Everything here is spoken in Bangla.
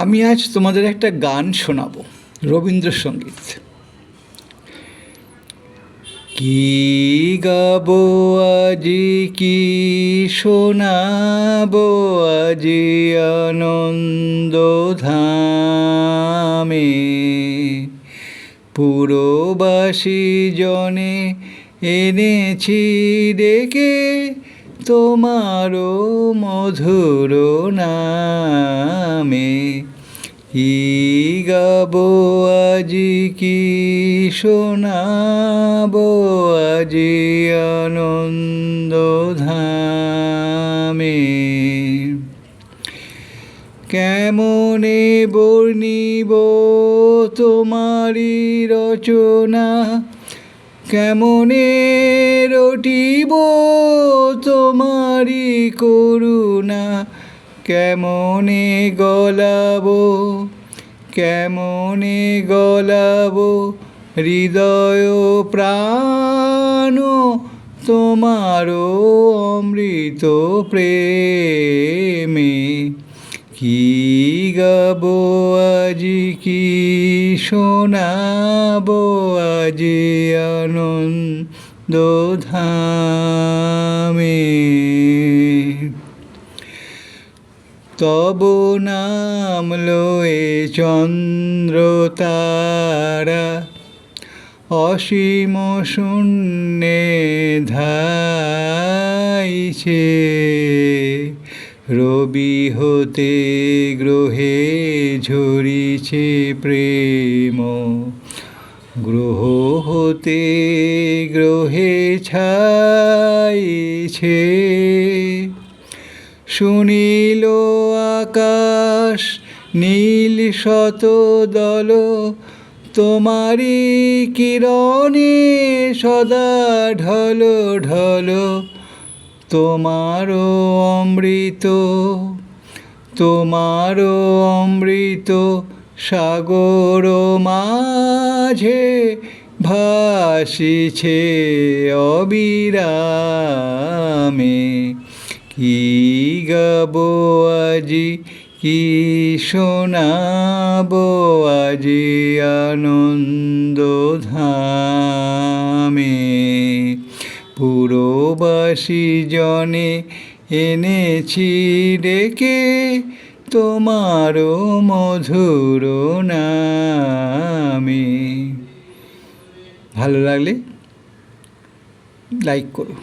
আমি আজ তোমাদের একটা গান শোনাবো, রবীন্দ্রসঙ্গীত। কি গাবো আজি, কি শোনাবো আজি আনন্দ ধামে, পুরবাসী জনে এনেছি ডেকে তোমারও মধুর নামে। কি গাবো আজি, কি শোনাবো আজি আনন্দ ধামে। কেমনে বর্ণিব তোমারি রচনা, কেমনে রটিব তোমারি করুণা, কেমনে গলাবো, কেমনে গলাবো হৃদয় প্রাণ তোমারও অমৃত প্রেমে। কি গাবো আজি, কি শোনাবো আজি আনন্দ ধামে। তব নাম লয়ে চন্দ্র তারা অসীম শূন্যে ধাইছে, রবি হতে গ্রহে ঝরিছে প্রেম, গ্রহ হতে গ্রহে ছাইছে। শুনিল আকাশ নীল শত দল, তোমারি কিরণে সদা ঢল ঢল। তোমারও অমৃত, তোমারও অমৃত সাগর মাঝে ভাসিছে অবিরামে। কি গাবো আজি, কি শোনাবো আজি আনন্দ ধামে, পুরবাসী জনে এনেছি ডেকে তোমারও মধুর নামে। ভালো লাগলে লাইক করো।